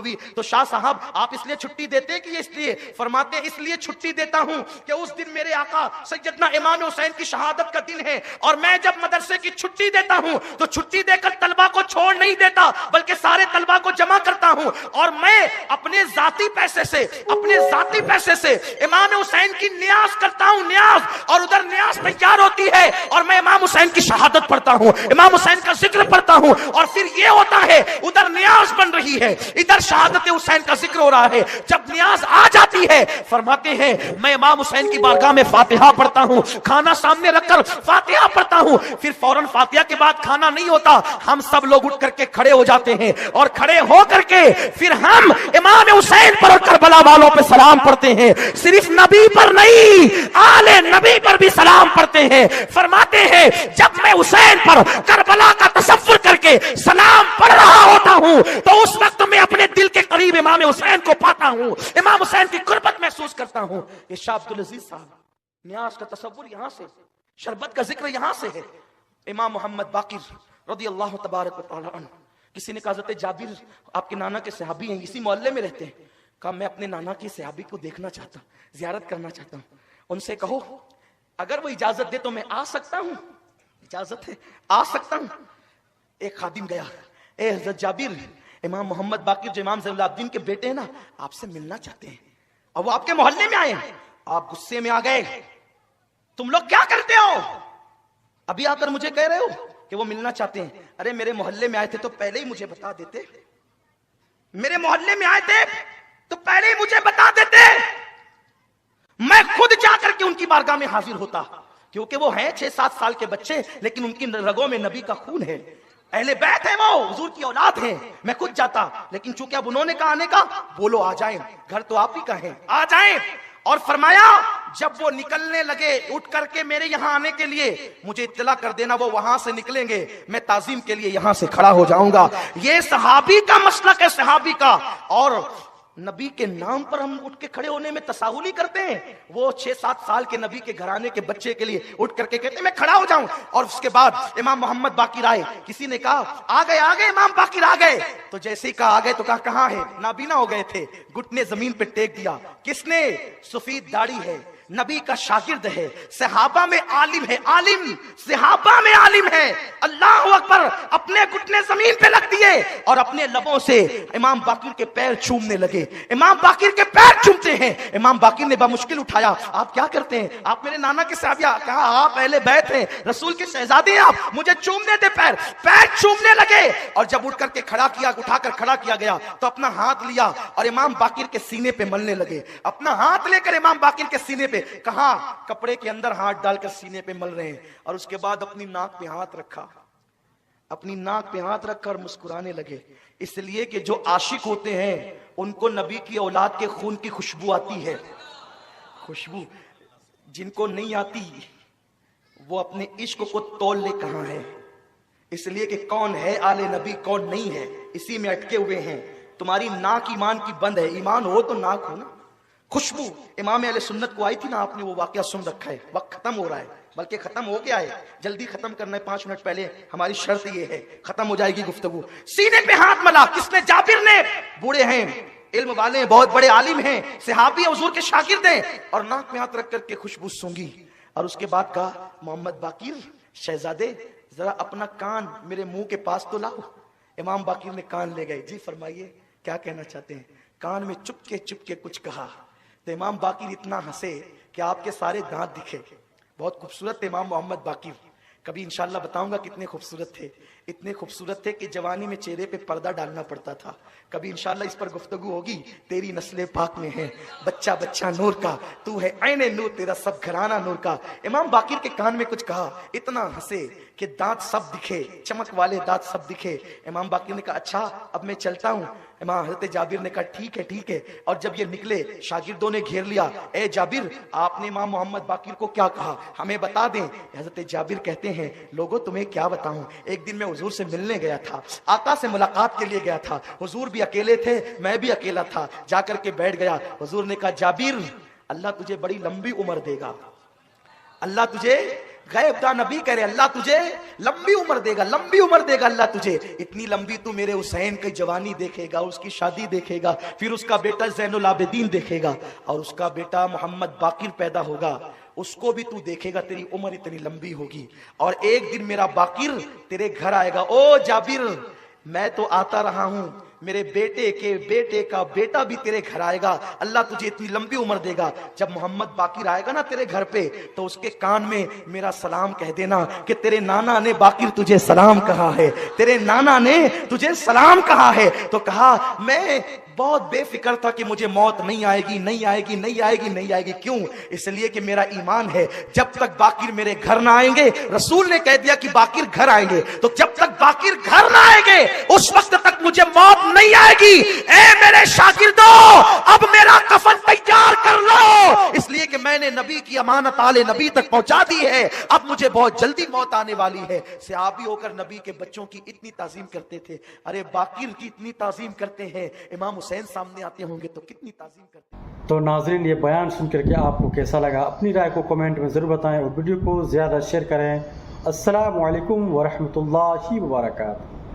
ہوئی تو شاہ صاحب آپ اس لیے چھٹی دیتے ہیں کہ اس لیے؟ فرماتے ہیں اس لیے چھٹی دیتا ہوں کہ اس دن میرے آقا سیدنا امام حسین کی شہادت کا دن ہے، اور میں جب مدرسے کی چھٹی دیتا ہوں تو چھٹی دے کر طلبہ کو چھوڑ نہیں دیتا، بلکہ سارے طلبہ کو جمع کرتا ہوں، اور میں اپنے ذاتی پیسے سے امام حسین کی نیاز کرتا ہوں، نیاز، اور ادھر نیاز تیار ہوتی ہے اور میں امام حسین کی شہادت پڑھتا ہوں، امام حسین کا ذکر پڑھتا ہوں، اور پھر یہ ہوتا ہے ادھر نیاز بن رہی ہے، ادھر شہادت حسین کا ذکر ہو رہا ہے۔ جب نیاز آ جاتی ہے فرماتے ہیں میں امام حسین کی بارگاہ میں فاتحہ پڑھتا ہوں، کھانا سامنے رکھ کر فاتحہ پڑھتا ہوں، پھر فوراً فاتحہ کے بعد کھانا نہیں ہوتا، ہم سب لوگ اٹھ کر کے کھڑے ہو جاتے ہیں، اور کھڑے ہو کر کے پھر ہم امام حسین پر اور کربلا والوں پہ سلام پڑھتے ہیں، صرف نبی پر نہیں آل نبی پر بھی سلام پڑھتے ہیں۔ فرماتے ہیں جب میں حسین پر کربلا کا تصور کر کے سلام پڑھ رہا ہوتا ہوں تو اس وقت میں اپنے دل کے قریب امام حسین کو پاتا ہوں، امام حسین کی قربت محسوس کرتا ہوں۔ یہ شاہ عبدالعزیز صاحب، نیاز کا تصور یہاں سے، شربت کا ذکر یہاں سے ہے۔ امام محمد باقر رضی اللہ تبارک و تعالی عنہ، کسی نے کہا حضرت جابر آپ کے نانا کے صحابی ہیں، اسی محلے میں رہتے ہیں، کہا میں اپنے نانا کی صحابی کو دیکھنا چاہتا ہوں، زیارت کرنا چاہتا ہوں، ان سے کہو اگر وہ اجازت دے تو میں آ سکتا ہوں؟ اجازت ہے، آ سکتا ہوں۔ ایک خادم گیا، اے حضرت جابر، امام محمد باقر جو امام زین العابدین کے بیٹے ہیں نا، آپ سے ملنا چاہتے ہیں، اور وہ آپ کے محلے میں آئے ہیں۔ آپ غصے میں آ گئے، تم لوگ کیا کرتے ہو؟ ابھی آ کر مجھے کہہ رہے ہو کہ وہ ملنا چاہتے ہیں؟ ارے میرے محلے میں آئے تھے تو پہلے ہی مجھے بتا دیتے، میرے محلے میں آئے تھے تو پہلے ہی مجھے بتا دیتے، میں خود جا کر کے ان کی بارگاہ میں حاضر ہوتا، کیونکہ وہ ہیں 6-7 سال کے بچے لیکن ان کی رگوں میں نبی کا خون ہے، اہل بیت ہے، وہ حضور کی اولاد ہیں، میں خود جاتا، لیکن چونکہ اب انہوں نے کہا آنے کا، بولو آ جائیں، گھر تو آپ ہی کا ہے، آ جائیں۔ اور فرمایا جب وہ نکلنے لگے اٹھ کر کے میرے یہاں آنے کے لیے، مجھے اطلاع کر دینا، وہ وہاں سے نکلیں گے، میں تعظیم کے لیے یہاں سے کھڑا ہو جاؤں گا۔ یہ صحابی کا مسلک ہے، صحابی کا۔ اور نبی کے نام پر ہم اٹھ کے کھڑے ہونے میں تساہل ہی کرتے ہیں، وہ 6-7 سال کے نبی کے گھرانے کے بچے کے لیے اٹھ کر کے کہتے ہیں میں کھڑا ہو جاؤں۔ اور اس کے بعد امام محمد باقر آئے، کسی نے کہا آ گئے امام باقر آ گئے، تو جیسے ہی کہا آ گئے تو کہا کہاں ہے؟ نابینا ہو گئے تھے، گھٹنے زمین پہ ٹیک دیا۔ کس نے؟ سفید داڑھی ہے، نبی کا شاگرد ہے، صحابہ میں عالم ہے، عالم صحابہ میں عالم ہے، اللہ اکبر، اپنے گھٹنے زمین پہ رکھ دیے اور اپنے لبوں سے امام باقر کے پیر چومنے لگے۔ امام باقر کے پیر چومتے ہیں، امام باقر نے بمشکل اٹھایا، آپ کیا کرتے ہیں؟ آپ میرے نانا کے صحابی، کہا آپ اہل بیت ہیں، رسول کے شہزادے ہیں، آپ مجھے چومنے دے، پیر چومنے لگے۔ اور جب اٹھ کر کے کھڑا کیا، اٹھا کر کھڑا کیا گیا تو اپنا ہاتھ لیا اور امام باقر کے سینے پہ ملنے لگے، اپنا ہاتھ لے کر امام باقر کے سینے پہ، کہاں؟ کپڑے کے اندر ہاتھ ڈال کر سینے پہ مل رہے ہیں، اور اس کے بعد اپنی ناک پہ ہاتھ رکھا، اپنی ناک پہ ہاتھ رکھ کر مسکرانے لگے، اس لیے کہ جو عاشق ہوتے ہیں ان کو نبی کی اولاد کے خون کی خوشبو آتی ہے، خوشبو۔ جن کو نہیں آتی وہ اپنے عشق کو تول لے کہاں ہے، اس لیے کہ کون ہے آل نبی کون نہیں ہے، اسی میں اٹکے ہوئے ہیں۔ تمہاری ناک ایمان کی بند ہے، ایمان ہو تو ناک ہو نا۔ خوشبو امام اہل سنت کو آئی تھی نا، آپ نے وہ واقعہ سن رکھا ہے، وقت ختم ہو رہا ہے، بلکہ ختم ہو گیا ہے، جلدی ختم کرنا ہے، 5 منٹ پہلے ہماری شرط یہ ہے، ختم ہو جائے گی گفتگو۔ سینے پہ ہاتھ ملا، کس نے؟ جابر نے۔ بوڑھے ہیں، علم والے ہیں، بہت بڑے عالم ہیں، صحابی حضور کے شاگرد ہیں، اور ناک پہ ہاتھ رکھ کر کے خوشبو سونگی، اور اس کے بعد کہا محمد باقر شہزادے ذرا اپنا کان میرے منہ کے پاس تو لاؤ۔ امام باقر نے کان لے گئے، جی فرمائیے کیا کہنا چاہتے ہیں؟ کان میں چپ کے کچھ کہا تو امام باقر اتنا ہنسے کہ آپ کے سارے دانت دکھے۔ بہت خوبصورت تھے امام محمد باقر، کبھی انشاءاللہ بتاؤں گا کتنے خوبصورت تھے، اتنے خوبصورت تھے کہ جوانی میں چہرے پہ پردہ ڈالنا پڑتا تھا۔ کبھی انشاءاللہ اس پر گفتگو ہوگی۔ تیری نسل پاک میں ہے بچہ بچہ نور کا، تو ہے عین نور، تیرا سب گھرانہ نور کا۔ امام باقر کے کان میں کچھ کہا، اتنا ہنسے کہ دانت سب دکھے، چمک والے دانت سب دکھے۔ امام باقر نے کہا اچھا اب میں چلتا ہوں۔ امام حضرت جابر نے کہا ٹھیک ہے۔ اور جب یہ نکلے شاگردوں نے گھیر لیا، اے جابر آپ نے امام محمد باقر کو کیا کہا، ہمیں بتا دیں۔ حضرت جابر کہتے ہیں لوگوں تمہیں کیا بتاؤں، ایک دن میں حضور سے ملنے گیا تھا، آقا سے ملاقات کے لیے گیا تھا، حضور بھی اکیلے تھے، میں بھی اکیلا تھا، جا کر کے بیٹھ گیا۔ حضور نے کہا جابر اللہ تجھے بڑی لمبی عمر دے گا، اللہ تجھے غیب دا نبی کہہ رہے اللہ تجھے لمبی عمر دے گا، لمبی عمر دے گا اللہ تجھے، اتنی لمبی تو میرے حسین کی جوانی دیکھے گا، اس کی شادی دیکھے گا، پھر اس کا بیٹا زین العابدین دیکھے گا، اور اس کا بیٹا محمد باقر پیدا ہوگا، اس کو بھی تو دیکھے گا، تیری عمر اتنی لمبی ہوگی، اور ایک دن میرا باقر تیرے گھر آئے گا۔ او جابر، میں تو آتا رہا ہوں، میرے بیٹے کے بیٹے کا بیٹا بھی تیرے گھر آئے گا، اللہ تجھے اتنی لمبی عمر دے گا۔ جب محمد باقر آئے گا نا تیرے گھر پہ، تو اس کے کان میں میرا سلام کہہ دینا کہ تیرے نانا نے باقر تجھے سلام کہا ہے، تیرے نانا نے تجھے سلام کہا ہے۔ تو کہا میں بہت بے فکر تھا کہ مجھے موت نہیں آئے گی، نہیں آئے گی، نہیں آئے گی، نہیں آئے گی، کیوں؟ اس لیے کہ میرا ایمان ہے جب تک باقر میرے گھر نہ آئیں گے، رسول نے کہہ دیا کہ باقر گھر آئیں گے، تو جب تک باقر گھر نہ آئیں گے اس وقت تک مجھے موت نہیں آئے گی۔ اے میرے شاگردو، اب میرا کفن تیار کر لو، اس لیے کہ میں نے نبی کی امانت آل نبی تک پہنچا دی ہے، اب مجھے بہت جلدی موت آنے والی ہے۔ صحابی ہو کر نبی کے بچوں کی اتنی تعظیم کرتے تھے، ارے باقر کی اتنی تعظیم کرتے ہیں، امام حسین سامنے آتے ہوں گے تو کتنی تعظیم کرتے ہیں۔ تو ناظرین، یہ بیان سن کر کے آپ کو کیسا لگا؟ اپنی رائے کو کمنٹ میں ضرور بتائیں اور ویڈیو کو زیادہ شیئر کریں۔ السلام علیکم ورحمۃ اللہ وبرکاتہ۔